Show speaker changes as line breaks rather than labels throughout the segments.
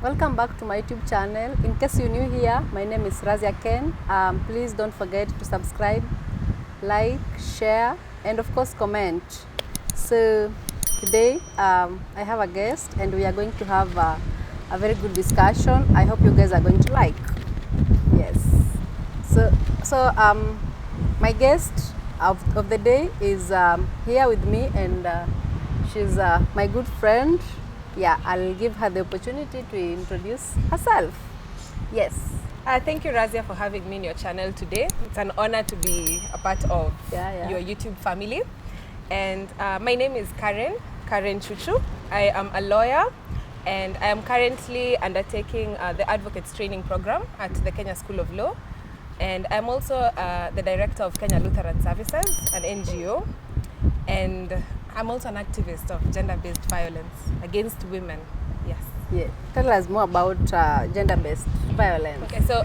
Welcome back to my YouTube channel. In case you're new here, my name is Razia Ken. Please don't forget to subscribe, like, share, and of course comment. So today I have a guest and we are going to have a very good discussion. I hope you guys are going to like. Yes. So my guest of the day is here with me, and she's my good friend. Yeah, I'll give her the opportunity to introduce herself. Yes.
Thank you, Razia, for having me in your channel today. It's an honor to be a part of your YouTube family. And my name is Carren Chuchu. I am a lawyer, and I am currently undertaking the Advocates Training Program at the Kenya School of Law. And I'm also the director of Kenya Lutheran Services, an NGO. And I'm also an activist of gender-based violence against women. Yes.
Yeah. Tell us more about gender-based violence.
Okay, so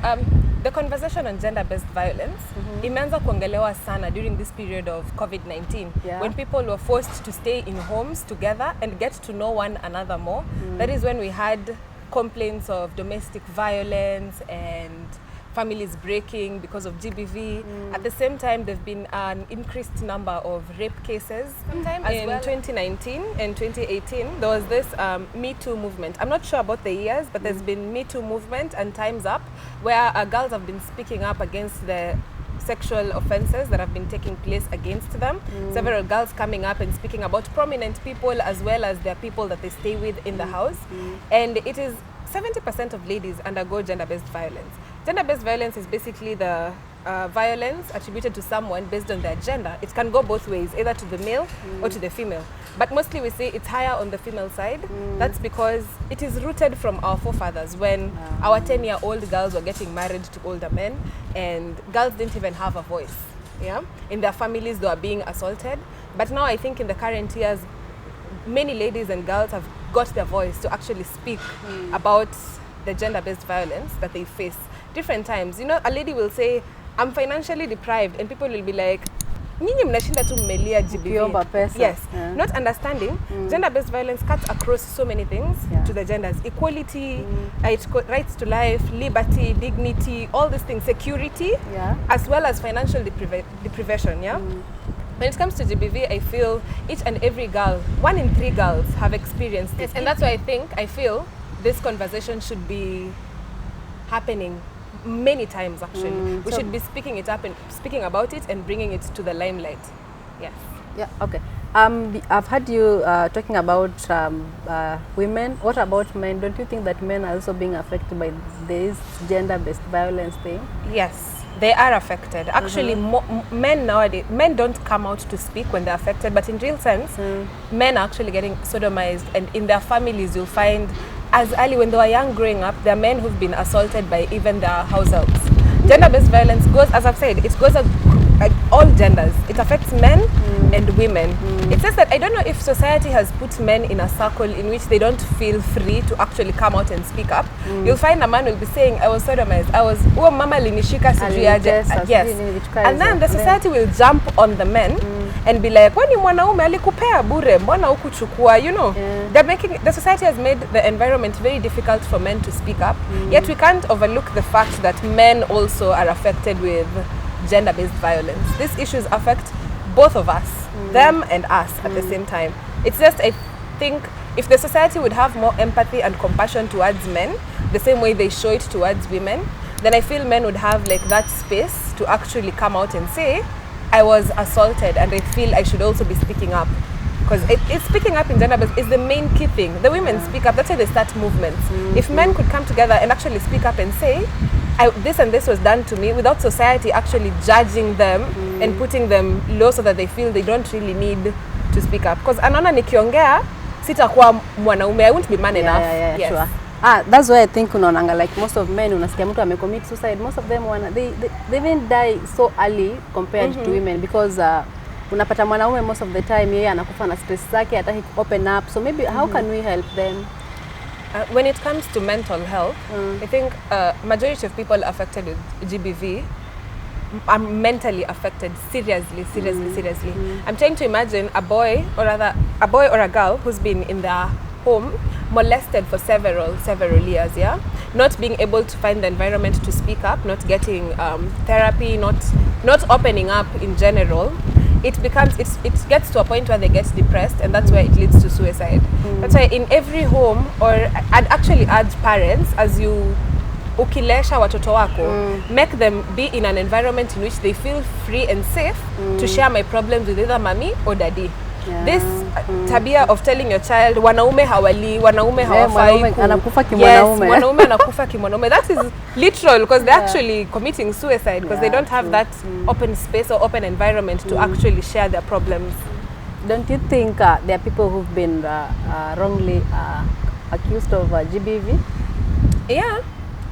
the conversation on gender-based violence imeanza kuongelewa sana during this period of COVID-19, when people were forced to stay in homes together and get to know one another more. That is when we had complaints of domestic violence and families breaking because of GBV. At the same time, there have been an increased number of rape cases. Sometimes in 2019 and 2018, there was this Me Too movement. I'm not sure about the years, but there's been Me Too movement and Time's Up, where girls have been speaking up against the sexual offenses that have been taking place against them. Several girls coming up and speaking about prominent people as well as their people that they stay with in the house. And it is 70% of ladies undergo gender-based violence. Gender-based violence is basically the violence attributed to someone based on their gender. It can go both ways, either to the male or to the female. But mostly we say it's higher on the female side. That's because it is rooted from our forefathers, when our 10-year-old girls were getting married to older men, and girls didn't even have a voice. In their families, they were being assaulted. But now I think in the current years, many ladies and girls have got their voice to actually speak about the gender-based violence that they face. Different times, you know, a lady will say, I'm financially deprived, and people will be like, nyinyi mnashinda tu mmelia GBV. Yes, not understanding gender-based violence cuts across so many things to the genders: equality, rights to life, liberty, dignity, all these things, security, as well as financial deprivation. When it comes to GBV, I feel each and every girl, 1 in 3 girls, have experienced this. And that's why I feel this conversation should be happening many times, actually. We should be speaking it up and speaking about it and bringing it to the limelight. Yes.
Yeah, okay. I've heard you talking about women. What about men? Don't you think that men are also being affected by this gender-based violence thing?
Yes. They are affected. Actually, men nowadays, men don't come out to speak when they're affected, but in real sense, men are actually getting sodomized, and in their families, you'll find, as early when they were young growing up, there are men who've been assaulted by even their house helps. Gender-based violence goes, as I've said, it goes all genders. It affects men and women. It's just that I don't know if society has put men in a circle in which they don't feel free to actually come out and speak up. You'll find a man will be saying, I was sodomized, mama linishika sijui. Yes. And then the society will jump on the men and be like, kwani mwanaume alikupea bure, mbona hukuchukua, you know. The society has made the environment very difficult for men to speak up. Yet we can't overlook the fact that men also are affected with gender-based violence. These issues affect both of us, them and us at the same time. It's just, I think, if the society would have more empathy and compassion towards men, the same way they show it towards women, then I feel men would have like that space to actually come out and say, I was assaulted and I feel I should also be speaking up. Because it's speaking up in gender-based is the main key thing. The women speak up, that's why they start movements. If men could come together and actually speak up and say, this and this was done to me, without society actually judging them and putting them low so that they feel they don't really need to speak up. Because anaona nikiongea sitakuwa mwanaume, I won't be man enough. Yes.
Sure. That's why I think unaonanga like most of men, unasikia mtu amecommit suicide, most of them they even die so early compared to women, because unapata mwanaume most of the time yeye anakufa na stress zake, hataki open up. So maybe how can we help them?
When it comes to mental health, I think majority of people affected with GBV are mentally affected seriously. I'm trying to imagine a boy or a girl who's been in their home molested for several years, yeah, not being able to find the environment to speak up, not getting therapy, not opening up in general, it gets to a point where they get depressed, and that's where it leads to suicide. That's why in every home, or I'd actually urge parents, as you ukilesha watoto wako, make them be in an environment in which they feel free and safe to share my problems with either mommy or daddy.
Yeah.
This tabia of telling your child wanaume hawali, wanaume hawafai,
anakufa kimwanaume.
Yes, wanaume anakufa kimwanaume. That is literal, because they're actually committing suicide because they don't have that open space or open environment to actually share their problems.
Don't you think there are people who've been wrongly accused of GBV?
Yeah,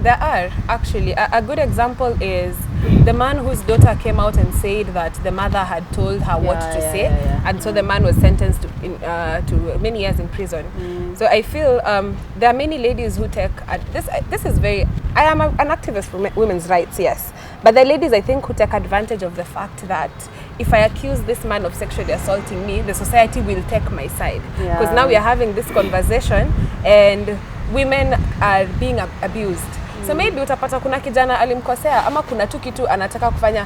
there are actually. A good example is the man whose daughter came out and said that the mother had told her what to say, and so the man was sentenced to many years in prison. So I feel there are many ladies who take this is very. I am an activist for women's rights, yes, but the ladies, I think, who take advantage of the fact that if I accuse this man of sexually assaulting me, the society will take my side, because now we are having this conversation and women are being abused. So maybe utapata kuna kijana alimkosea ama kuna tu kitu anataka kufanya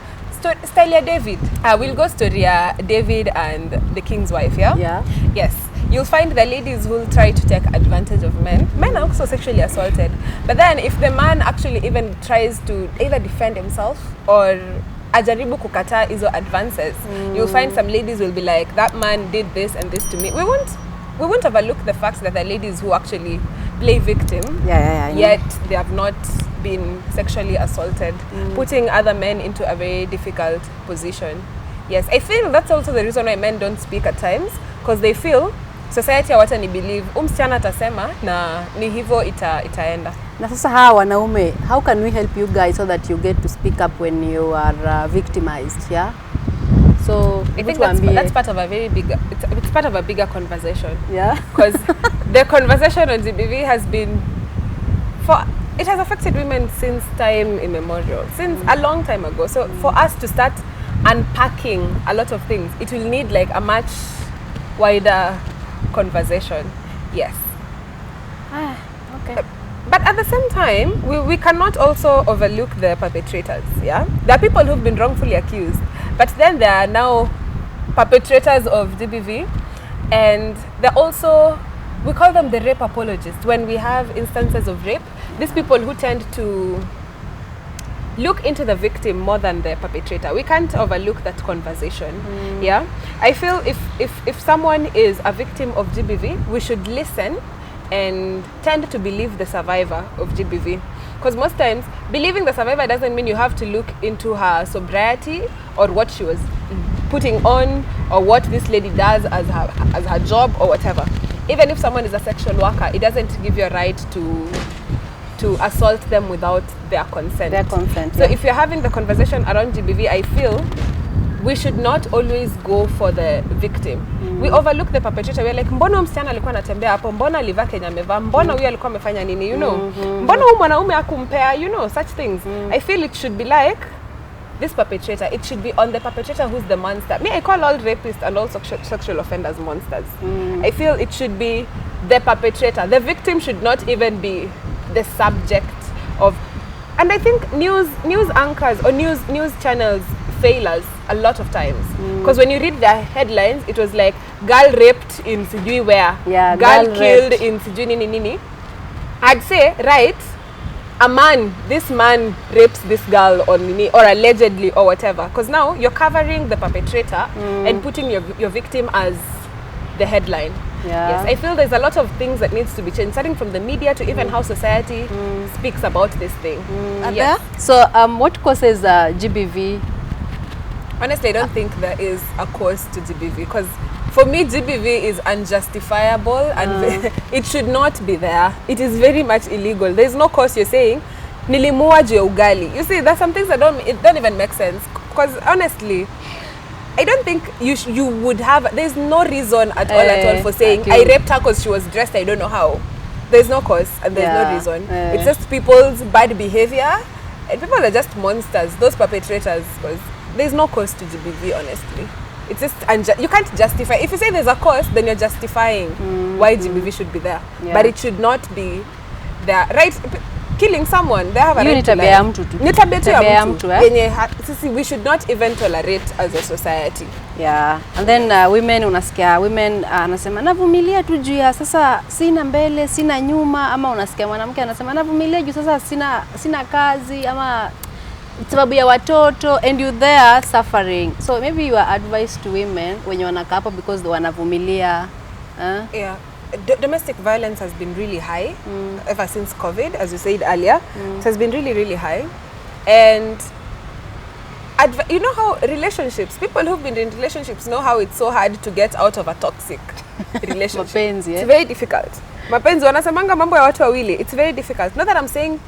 style ya David. We'll go story ya David and the king's wife, yeah?
Yeah.
Yes. You'll find the ladies who will try to take advantage of men. Men are also sexually assaulted. But then if the man actually even tries to either defend himself or ajaribu kukataa hizo advances, you'll find some ladies will be like, that man did this and this to me. We won't overlook the fact that the ladies who actually play victim, yet they have not been sexually assaulted, putting other men into a very difficult position. Yes, I feel that's also the reason why men don't speak at times, because they feel society hawatani believe msichana atasema na ni hivyo itaenda.
Na sasa hawa wanaume, how can we help you guys so that you get to speak up when you are victimized, yeah? So
I think that's part of a very big, it's part of a bigger conversation.
Yeah.
Because the conversation on GBV has been, it has affected women since time immemorial, since a long time ago. So for us to start unpacking a lot of things, it will need like a much wider conversation. Yes.
Okay.
But at the same time, we cannot also overlook the perpetrators, yeah? There are people who've been wrongfully accused, but then there are now perpetrators of GBV, and they're also, we call them the rape apologists. When we have instances of rape, these people who tend to look into the victim more than the perpetrator. We can't overlook that conversation, yeah? I feel if someone is a victim of GBV, we should listen and tend to believe the survivor of GBV. Because most times, believing the survivor doesn't mean you have to look into her sobriety or what she was putting on or what this lady does as her job or whatever. Even if someone is a sexual worker, it doesn't give you a right to assault them without their consent. So if you're having the conversation around GBV, I feel we should not always go for the victim. We overlook the perpetrator. We're like, mbona msichana alikuwa anatembea hapo, mbona alivaa Kenya amevaa, mbona huyu alikuwa amefanya nini, you know? Mbona huyu mwanaume akumpea, you know, such things. I feel it should be like this perpetrator. It should be on the perpetrator who's the monster. Me, I call all rapists and all sexual offenders monsters. I feel it should be the perpetrator. The victim should not even be the subject of. And I think news anchors or news channels fail us a lot of times, because when you read the headlines, it was like girl raped in sijui where, girl killed in sijui nini nini. I'd say, right, this man rapes this girl or nini, or allegedly or whatever, because now you're covering the perpetrator and putting your victim as the headline. Yes, I feel there's a lot of things that needs to be changed, starting from the media to even how society speaks about this thing.
Yes. So what causes GBV?
Honestly, I don't think there is a cause to GBV, because for me, GBV is unjustifiable and it should not be there. It is very much illegal. There's no cause. You're saying, nilimua juu ya ugali. You see, there's some things that don't even make sense. Because honestly, I don't think you would have, there's no reason at all for saying, I raped her because she was dressed I don't know how. There's no cause and there's no reason. It's just people's bad behavior, and people are just monsters, those perpetrators, because there's no cause to GBV, honestly. It's just you can't justify. If you say there's a cause, then you're justifying why GBV should be there.
Yeah.
But it should not be there. Right? Killing someone, they have a right to
life.
Ni tabia tu ya mtu.
Sisi,
we should not even tolerate as a society.
Yeah. And then women, unasikia women anasema navumilia tu juu ya sasa sina mbele, sina nyuma, ama unasikia mwanamke anasema navumilia juu sasa sina kazi ama sababu ya watoto, and you there suffering. So maybe your advice to women wenye wanakaa hapo because wanavumilia.
Yeah. Domestic violence has been really high ever since COVID, as you said earlier. It has been really, really high. And you know how relationships, people who've been in relationships know how it's so hard to get out of a toxic relationship.
Mapenzi,
It's very difficult. Mapenzi, wanasemanga mambo ya watu wawili. It's very difficult. Not that I'm saying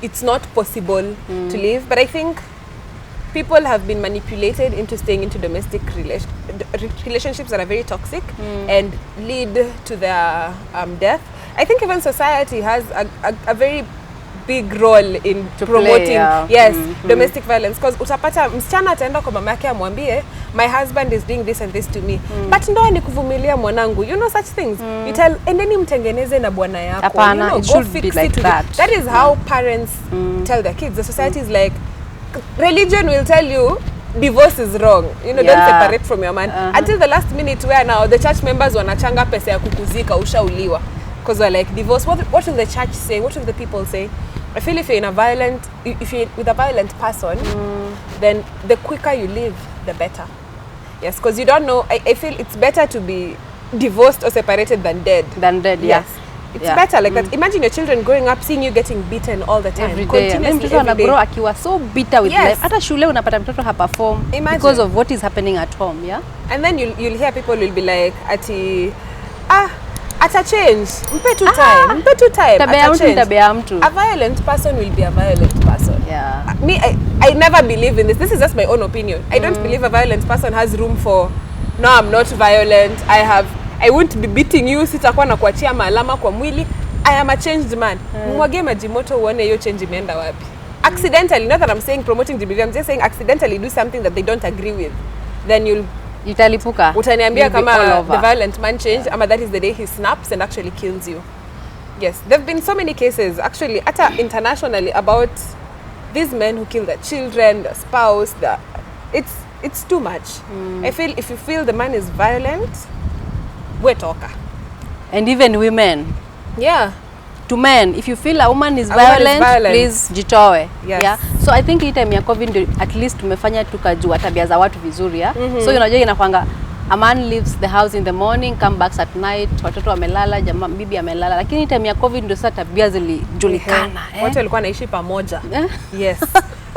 it's not possible to live, but I think people have been manipulated into staying into domestic relationships that are very toxic and lead to their death. I think even society has a very big role in promoting domestic violence, because utapata msichana ataenda kwa mama yake amwambie my husband is doing this and this to me, but ndoa ni kuvumilia mwanangu, you know, such things. You tell endeni mtengeneze na bwana yako.
Apana,
you know,
it should be like that.
That is how parents tell their kids. The society is like, religion will tell you divorce is wrong, you know, don't separate from your man until the last minute, where now the church members wanachanga pesa ya kukuzika ushauliwa, because we're like, divorce, what will the church say, what will the people say? I feel if you're with a violent person, then the quicker you live, the better. Yes, because you don't know. I feel it's better to be divorced or separated than dead. Yes. It's better like that. Imagine your children growing up seeing you getting beaten all the time.
Every day. Mtoto anagrow akiwa so bitter with life. Hata shule unapata mtoto haperform because of what is happening at home, yeah? And then
you'll hear people will be like, ata change. Mpe tu time.
Tabia mtu.
A violent person will be a violent person.
Yeah.
Me, I never believe in this. This is just my own opinion. I don't believe a violent person has room for, no, I'm not violent. I won't be beating you. Sitakuwa na kuachia maalama kwa mwili. I am a changed man. Mwage maji moto uone hiyo change imeenda wapi. Accidentally, not that I'm saying promoting GBV, I'm just saying accidentally do something that they don't agree with. Then
italipuka.
Utaniambia kama the violent man changed, ama that is the day he snaps and actually kills you. Yes, there have been so many cases actually internationally about these men who kill their children, their spouse. It's too much. I feel if you feel the man is violent, we talker.
And even women.
Yeah.
To men, if you feel a woman is violent, please jitoe.
Yes.
Yeah. So I think hii time ya COVID at least tumefanya tukajua tabia za watu vizuri, yeah. So unajua inakwanga a man leaves the house in the morning, come back at night, watoto wamelala, jamaa bibi amelala. Lakini hii time ya COVID ndio sasa tabia zilijulikana.
Watu walikuwa naishi pamoja. Yes.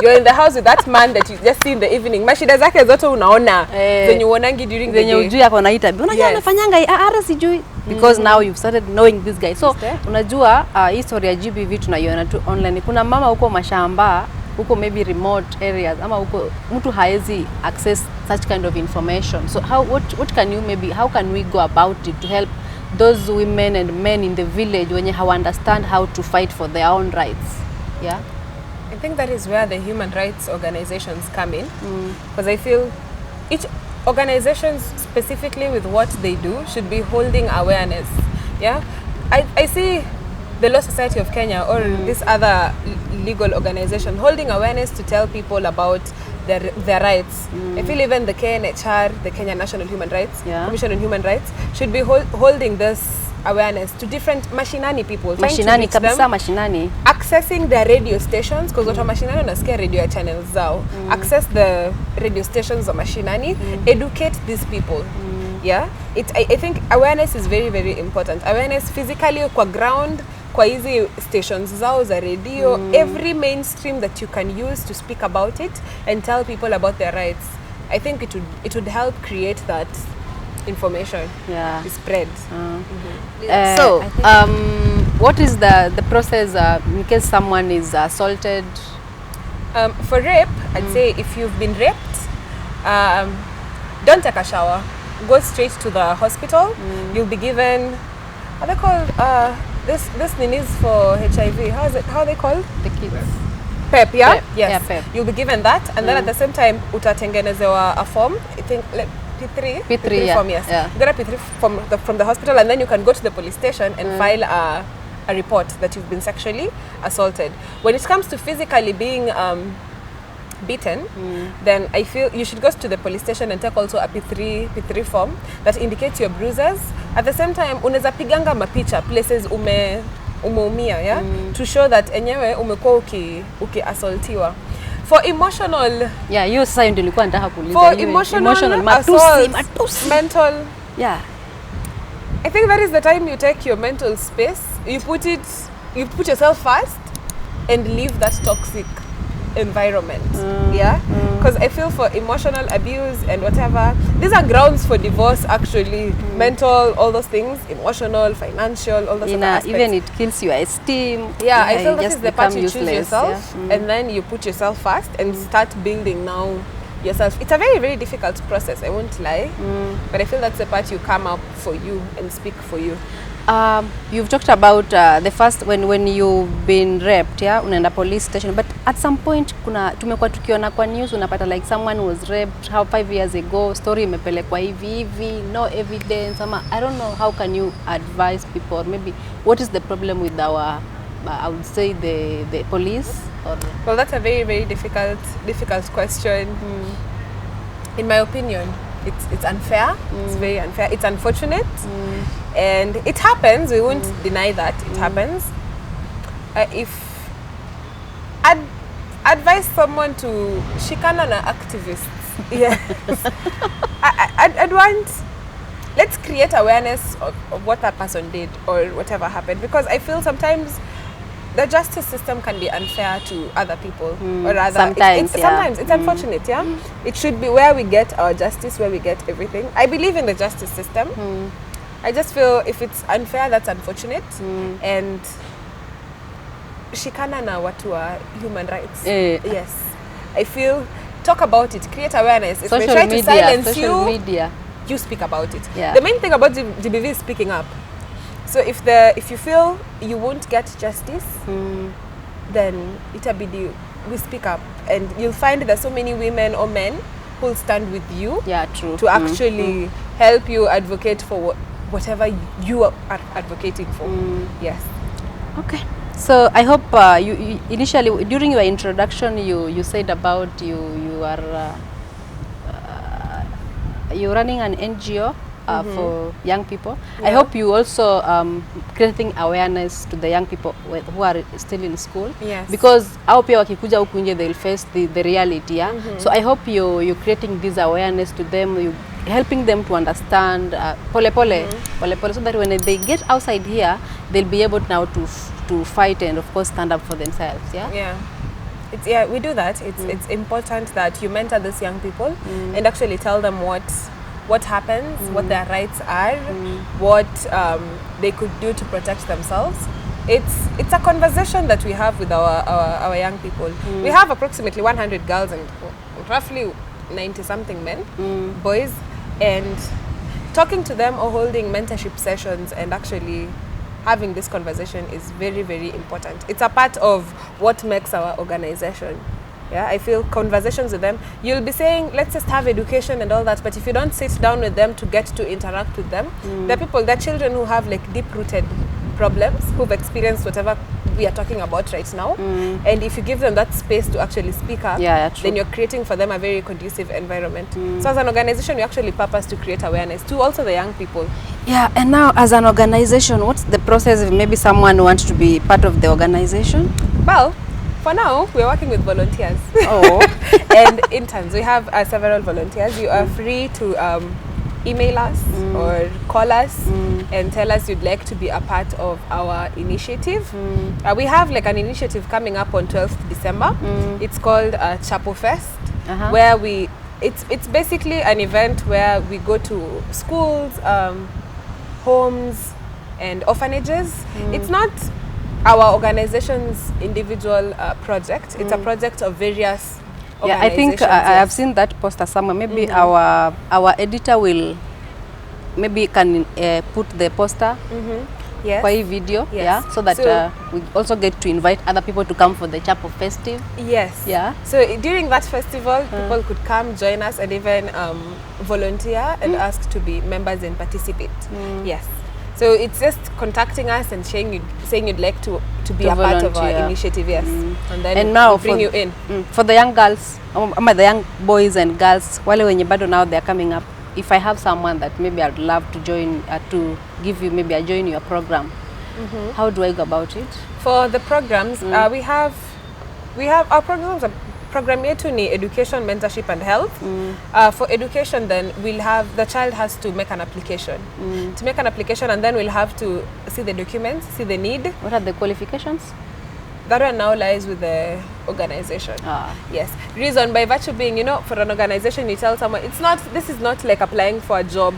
You're in the house with that man that you just see in the evening. Mashida zake zote unaona zenye uonangi during the day.
Zenye ujui yako na hii tabia. Unajua anafanyanga hata sijui because now you've started knowing this guy. So unajua hii story ya GBV tunaiona tu online. Kuna mama huko mashamba, huko maybe remote areas, ama huko mtu haezi access such kind of information. So how can we go about it to help those women and men in the village when you understand how to fight for their own rights? Yeah.
I think that is where the human rights organizations come in, because I feel each organizations specifically with what they do should be holding awareness. Yeah, I see the Law Society of Kenya or this other legal organization holding awareness to tell people about their rights. I feel even the KNHR, the Kenya National Human Rights Commission on Human Rights, should be holding this awareness to different mashinani people.
Mashinani kabisa, mashinani.
Accessing their radio stations, because watu mashinani unasikia radio channels zao. Access the radio stations za mashinani, educate these people. Yeah, I think awareness is very, very important. Awareness physically kwa ground, kwa hizi stations zao za radio, every mainstream that you can use to speak about it and tell people about their rights. I think it would help create that information is spread.
So what is the process in case someone is assaulted?
For rape, I'd say if you've been raped, don't take a shower. Go straight to the hospital. You'll be given, are they called this thing is for HIV. How are they called?
The kids.
PEP, yeah?
PEP.
Yes.
Yeah, PEP.
You'll be given that, and then at the same time utatengenezewa a form. I think
P3 yeah.
form, yes.
Yeah.
You get a P3 from the hospital, and then you can go to the police station and file a report that you've been sexually assaulted. When it comes to physically being beaten, then I feel you should go to the police station and take also a P3 form that indicates your bruises. At the same time, unaweza piganga mapicha places umeumia, yeah, to show that enyewe umekuwa ukiassaultiwa. For emotional,
yeah, hiyo sasa ndio nilikuwa nataka kuuliza.
For emotional matusi, mental,
yeah,
I think that is the time you take your mental space, you put yourself first and leave that toxic environment. Yeah, because I feel for emotional abuse and whatever, these are grounds for divorce actually. Mental, all those things, emotional, financial, all those other aspects.
Even it kills your esteem.
Yeah, I feel this is the part you
useless,
choose yourself, and then you put yourself first and start building now yourself. It's a very, very difficult process, I won't lie, but I feel that's the part you come up for you and speak for you.
You've talked about the first when you've been raped, yeah, unaenda police station, but at some point tumekuwa tukiona kwa news unapata like someone was raped 5 years ago, story imepelekwa hivi, no evidence. I don't know, how can you advise people, maybe what is the problem with our I would say the police?
Well, that's a very, very difficult question. In my opinion, it's unfair. It's very unfair. It's unfortunate, and it happens. We won't deny that it happens. If advise someone to shikana na activists, yes, I'd want. Let's create awareness of what that person did or whatever happened, because I feel sometimes the justice system can be unfair to other people, or rather,
sometimes
it's unfortunate. Yeah, it should be where we get our justice, where we get everything. I believe in the justice system. I just feel if it's unfair, that's unfortunate. And shikana na watu wa human rights. Yes, I feel talk about it, create awareness. If they try to silence you, you speak about it.
Yeah.
The main thing about GBV is speaking up. So if you feel you won't get justice, then itabidi we speak up, and you'll find there's so many women or men who'll stand with you.
Yeah, true.
To actually help you advocate for whatever you are advocating for. Yes. Okay.
So I hope you initially during your introduction you said about you are you're running an NGO. For young people. Yeah. I hope you also creating awareness to the young people who are still in school.
Yes.
Because hao pia wakikuja huku nje they'll face the reality. Yeah? So I hope you're creating this awareness to them, you helping them to understand pole pole, so that when they get outside here they'll be able now to fight and of course stand up for themselves. Yeah.
Yeah, we do that. It's important that you mentor these young people and actually tell them what happens, what their rights are, what they could do to protect themselves. It's a conversation that we have with our young people. We have approximately 100 girls and roughly 90-something men, boys, and talking to them or holding mentorship sessions and actually having this conversation is very, very important. It's a part of what makes our organization. Yeah, I feel conversations with them, you'll be saying, let's just have education and all that, but if you don't sit down with them to get to interact with them, there are children who have like deep-rooted problems, who've experienced whatever we are talking about right now, and if you give them that space to actually speak up, then you're creating for them a very conducive environment. So as an organization, we actually purpose to create awareness to also the young people.
Yeah, and now as an organization, what's the process if maybe someone wants to be part of the organization?
Well, for now, we're working with volunteers. And interns. We have several volunteers. You are free to email us or call us and tell us you'd like to be a part of our initiative. We have like an initiative coming up on 12th December. It's called Chapo Fest, where it's basically an event where we go to schools, homes, and orphanages. It's not our organization's individual project. It's a project of various organizations.
Yeah, I think I have seen that poster somewhere. Maybe our editor will maybe can put the poster
Yes.
kwa hii video.
Yes.
Yeah, so that we also get to invite other people to come for the chapel festive.
Yes.
Yeah.
So during that festival, people could come, join us, and even volunteer and ask to be members and participate. Yes. So it's just contacting us and saying you'd like to be a part of our initiative. Yes. And then
now
we bring you in.
For the young girls, the young boys and girls, wale wenye bado now they're coming up. If I have someone that maybe I'd love to join, to give you, maybe I join your program, how do I go about it?
For the programs, we have our programs. Program yetu ni education, mentorship and health. For education, then we'll have, the child has to make an application. To make an application, and then we'll have to see the documents, see the need.
What are the qualifications?
That one now lies with the organization. Yes. Reason by virtue being, you know, for an organization, you tell someone, this is not like applying for a job.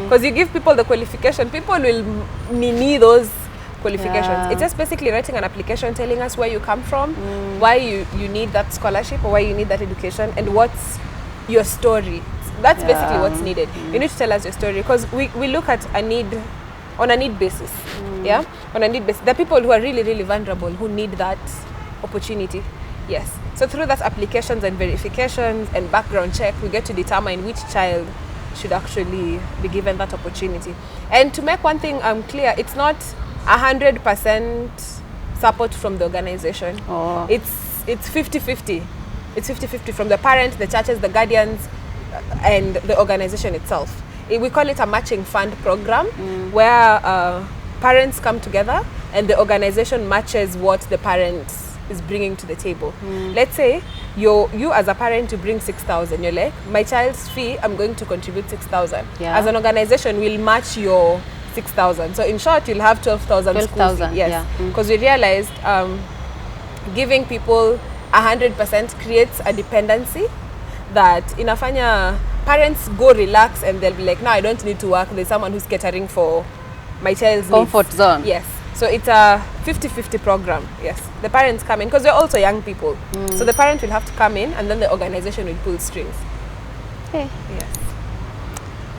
Because you give people the qualification, people will need those qualifications.
Yeah.
It's just basically writing an application telling us where you come from, why you need that scholarship or why you need that education, and what's your story. That's basically what's needed. You need to tell us your story, because we look at a need on a need basis. Yeah, on a need basis. There are people who are really, really vulnerable who need that opportunity. Yes. So through that applications and verifications and background check, we get to determine which child should actually be given that opportunity. And to make one thing clear, it's not 100% support from the organization. It's 50-50. It's 50-50 from the parents, the churches, the guardians, and the organization itself. We call it a matching fund program, where parents come together and the organization matches what the parents is bringing to the table. Let's say you as a parent, you bring 6,000. You're like, my child's fee, I'm going to contribute 6,000. As an organization, we'll match your 6,000. So in short, you'll have 12,000 school fee. Yes, because we realized giving people 100% creates a dependency that inafanya parents go relax and they'll be like, no, I don't need to work. There's someone who's catering for my child's
comfort
needs.
zone.
Yes. So it's a 50-50 program. Yes. The parents come in because they're also young people. So the parent will have to come in and then the organization will pull strings.
Okay.
Yes.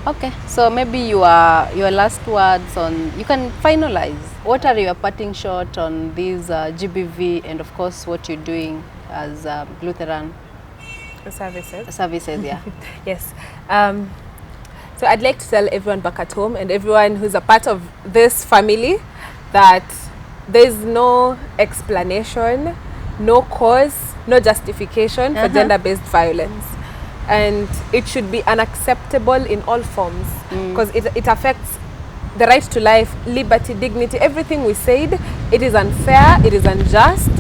Okay. So maybe your last words on, you can finalize. What are your parting shot on these GBV, and of course what you're doing as Lutheran services? Yeah.
Yes. So I'd like to tell everyone back at home and everyone who's a part of this family that there's no explanation, no cause, no justification for gender-based violence. And it should be unacceptable in all forms, because it affects the right to life, liberty, dignity, everything we said. It is unfair, it is unjust,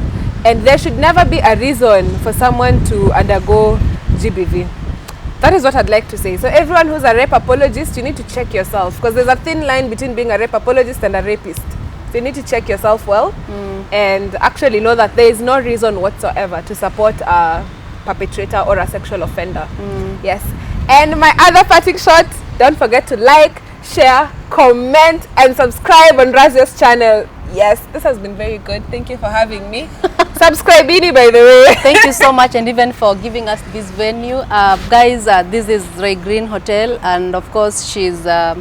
and there should never be a reason for someone to undergo GBV. That is what I'd like to say. So everyone who's a rape apologist, you need to check yourself, because there's a thin line between being a rape apologist and a rapist. So you need to check yourself well and actually know that there is no reason whatsoever to support a perpetrator or a sexual offender. Yes. And my other parting shot, don't forget to like, share, comment, and subscribe on Razia's channel. Yes, this has been very good. Thank you for having me. Subscribe, Bini, by the way.
Thank you so much, and even for giving us this venue. Guys, this is Ray Green Hotel, and of course she's the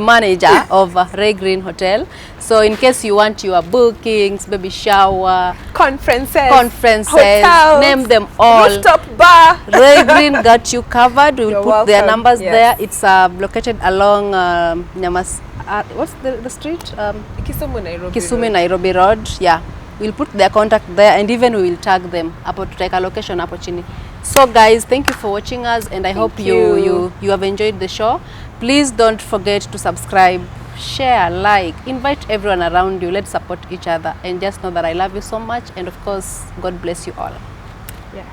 manager of Ray Green Hotel. So in case you want your bookings, baby shower, conferences, hotels, name them all,
rooftop bar,
Ray Green got you covered. We will put
welcome.
their numbers there. It's located along what's the street?
Kisumu
Nairobi Road. Yeah, we'll put their contact there, and even we will tag them to take a location hapo chini. So guys, thank you for watching us, and I hope you have enjoyed the show. Please don't forget to subscribe, share, like, invite everyone around you. Let's support each other, and just know that I love you so much, and of course God bless you all.
Yes.